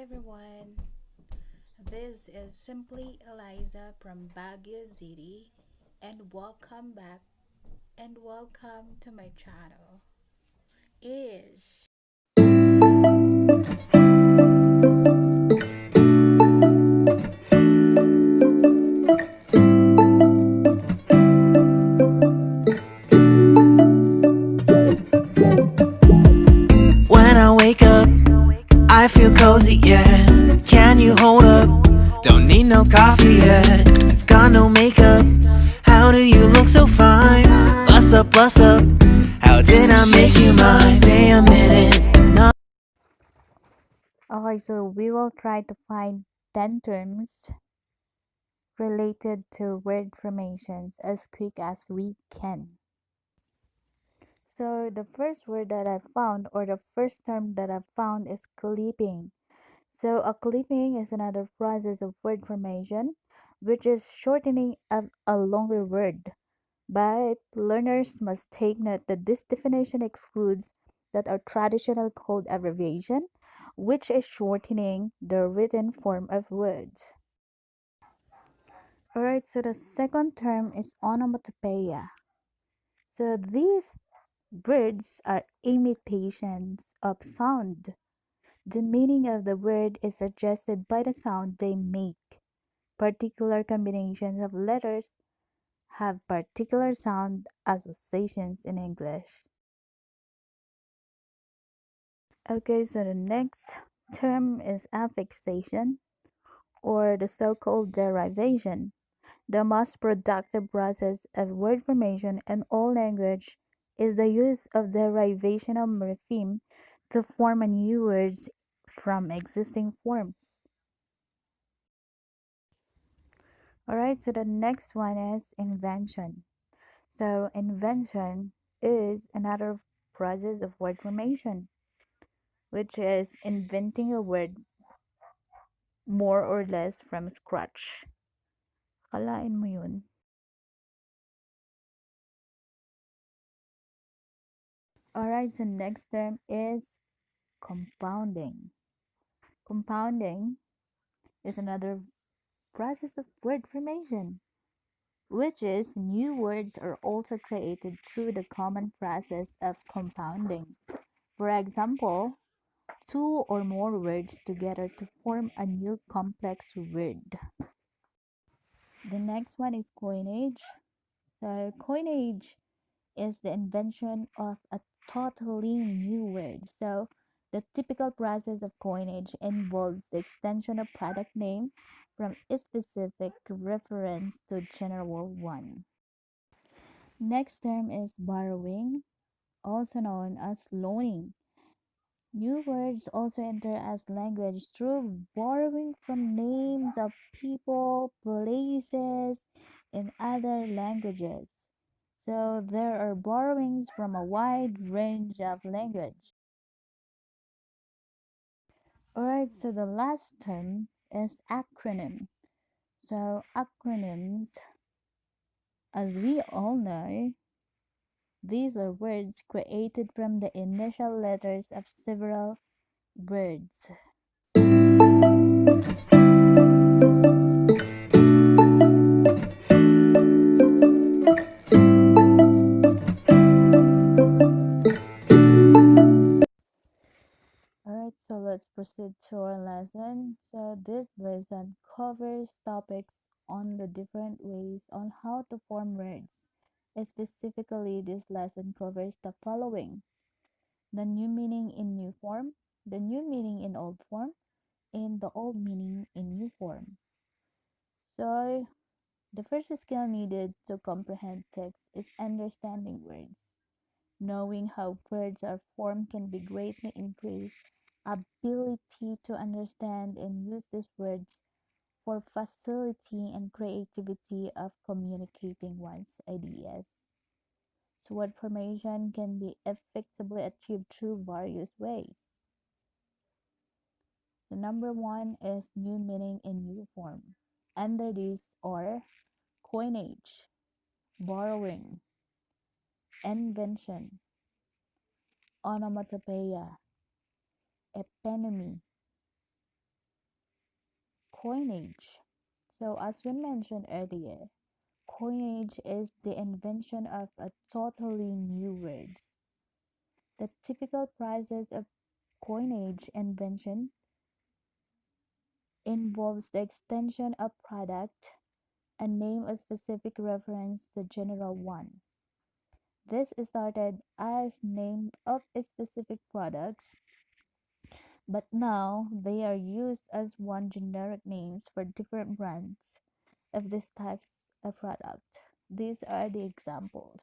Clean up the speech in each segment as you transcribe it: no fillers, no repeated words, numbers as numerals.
everyone. This is simply Eliza from Baguio City, and welcome back and welcome to my channel. Ish. When I wake up, I feel cozy, yeah. Can you hold up? Don't need no coffee yet. Got no makeup. How do you look so fine? Bust up, bust up. How did I make you mine? Stay a minute. No. Okay, so we will try to find 10 terms related to word formations as quick as we can. So the first word that I found, or the first term that I found, is clipping. So a clipping is another process of word formation, which is shortening of a longer word. But learners must take note that this definition excludes that are traditional called abbreviation, which is shortening the written form of words. Alright, so the second term is onomatopoeia. So these words are imitations of sound. The meaning of the word is suggested by the sound they make. Particular combinations of letters have particular sound associations in English. Okay, so the next term is affixation, or the so-called derivation. The most productive process of word formation in all language is the use of derivational morpheme to form a new words from existing forms. Alright, so the next one is invention. So invention is another process of word formation, which is inventing a word more or less from scratch. Kalain mo yun. Alright, so next term is compounding. Compounding is another process of word formation, which is new words are also created through the common process of compounding. For example, two or more words together to form a new complex word. The next one is coinage. So, coinage is the invention of a totally new word. So, the typical process of coinage involves the extension of product name from a specific reference to general one. Next term is borrowing, also known as loaning. New words also enter as language through borrowing from names of people, places, and other languages. So there are borrowings from a wide range of language. Alright, so the last term is acronym. So acronyms, as we all know, these are words created from the initial letters of several words. Alright, so let's proceed to our lesson. So this lesson covers topics on the different ways on how to form words. Specifically, this lesson covers the following: the new meaning in new form, the new meaning in old form, and the old meaning in new form. So the first skill needed to comprehend text is understanding words. Knowing how words are formed can be greatly increased ability to understand and use these words for facility and creativity of communicating one's ideas. So word formation can be effectively achieved through various ways. The number one is new meaning in new form. Under these are coinage, borrowing, invention, onomatopoeia, eponymy, Coinage. So, as we mentioned earlier, coinage is the invention of a totally new words. The typical process of coinage invention involves the extension of product and name a specific reference to general one. This started as name of specific products, but now they are used as one generic names for different brands of this types of product. These are the examples.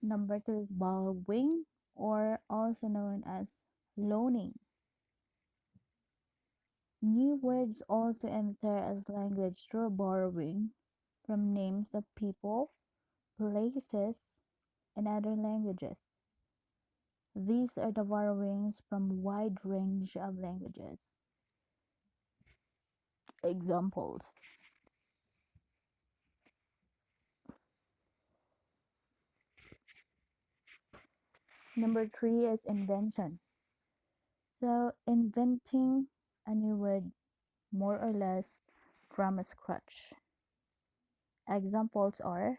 Number two is borrowing, or also known as loaning. New words also enter as language through borrowing from names of people, places, and other languages. These are the borrowings from wide range of languages. Examples. Number three is invention. So inventing a new word more or less from scratch. Examples are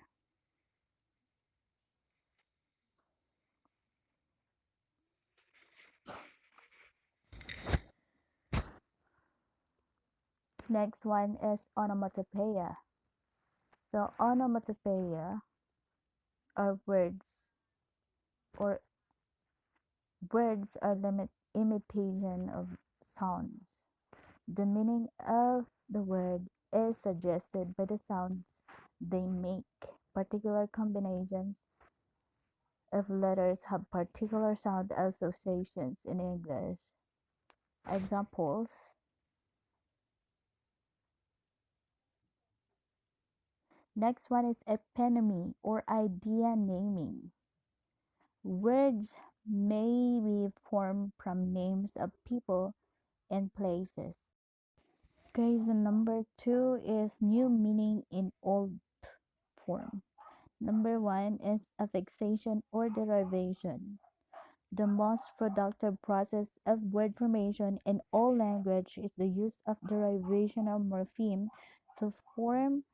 next one is onomatopoeia. So onomatopoeia are or words are limit imitation of sounds. The meaning of the word is suggested by the sounds they make. Particular combinations of letters have particular sound associations in English. Examples. Next one is eponymy or idea naming. Words may be formed from names of people and places. Okay, so number two is new meaning in old form. Number one is a fixation or derivation. The most productive process of word formation in all language is the use of derivational morpheme to form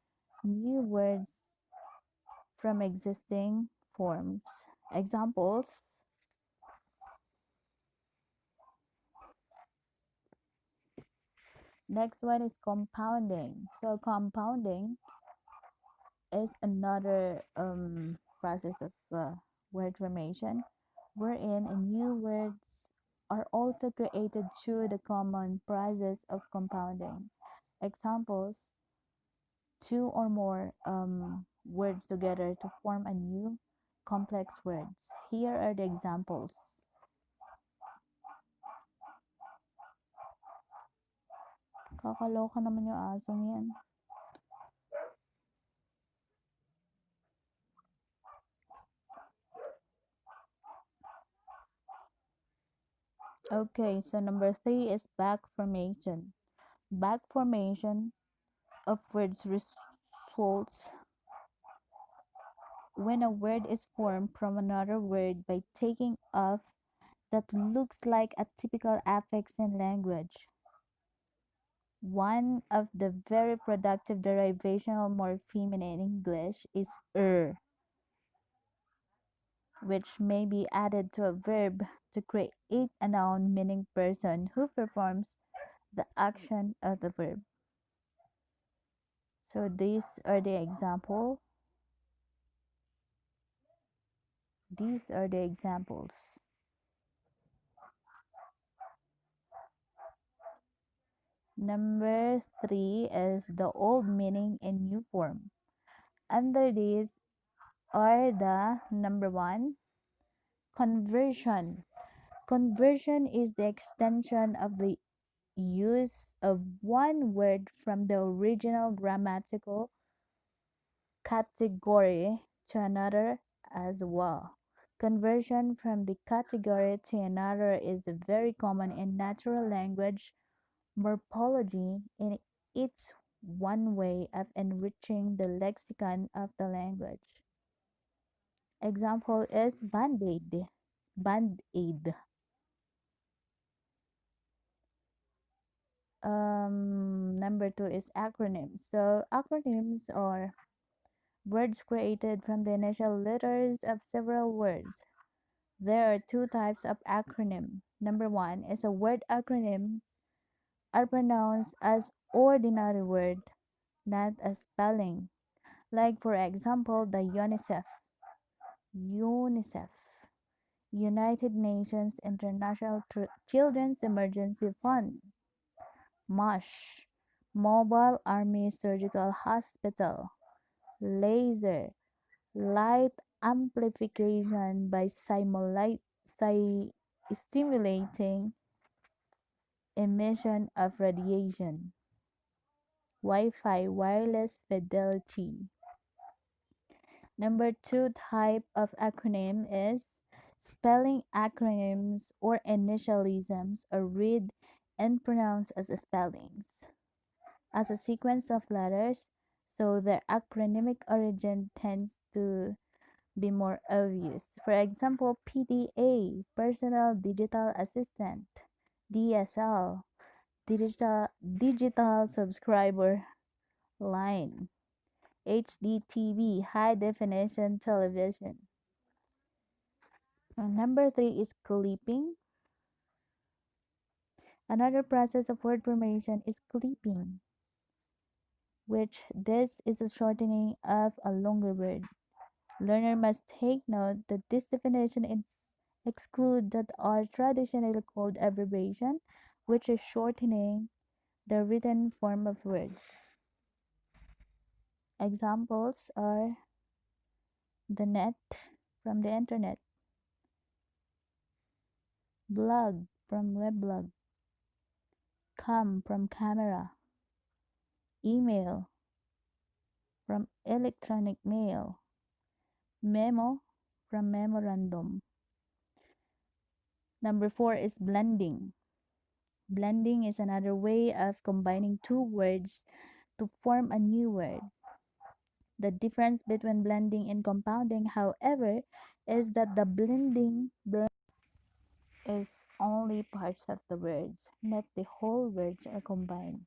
new words from existing forms. Examples. Next one is compounding. So compounding is another process of word formation wherein new words are also created through the common process of compounding. Examples, two or more words together to form a new complex words. Here are the examples. Kakaloka naman yung asong yan. Okay, so number three is back formation. Back formation of words results when a word is formed from another word by taking off that looks like a typical affix in language. One of the very productive derivational morpheme in English is which may be added to a verb to create a noun meaning person who performs the action of the verb. So these are the example. These are the examples. Number three is the old meaning in new form. Under these are the number one, conversion. Conversion is the extension of the use of one word from the original grammatical category to another as well. Conversion from the category to another is very common in natural language morphology, and it's one way of enriching the lexicon of the language. Example is band-aid. Band-aid. Number two is acronyms. So acronyms are words created from the initial letters of several words. There are two types of acronym. Number one is a word acronyms are pronounced as ordinary word, not as spelling. Like for example, the UNICEF, United Nations International Children's Emergency Fund, MOSH, Mobile Army Surgical Hospital, laser, light amplification by stimulating emission of radiation, Wi-Fi, wireless fidelity. Number two type of acronym is spelling acronyms or initialisms are read and pronounced as spellings, as a sequence of letters, so their acronymic origin tends to be more obvious. For example, PDA, Personal Digital Assistant, DSL, Digital Subscriber Line, HDTV, High Definition Television. And number three is clipping. Another process of word formation is clipping, which this is a shortening of a longer word. Learner must take note that this definition exclude that are traditionally called abbreviation, which is shortening the written form of words. Examples are the net from the internet, blog from weblog, from camera, email from electronic mail, memo from memorandum. Number four is blending. Blending is another way of combining two words to form a new word. The difference between blending and compounding, however, is that the blending is only parts of the words, not the whole words are combined.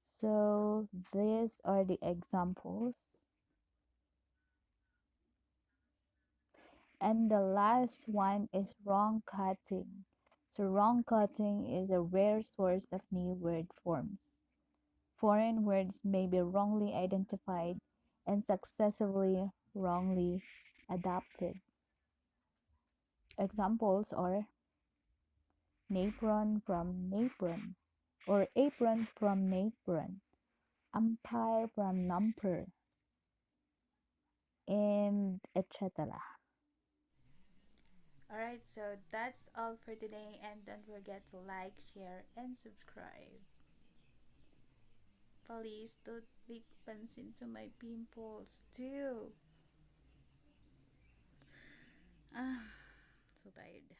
So these are the examples. And the last one is wrong cutting. So wrong cutting is a rare source of new word forms. Foreign words may be wrongly identified and successively wrongly adapted. Examples are napron from napron, or apron from napron, umpire from numper, and etc. Alright, so that's all for today, and don't forget to like, share, and subscribe. Please don't big pansin to my pimples too. Ah, so tired.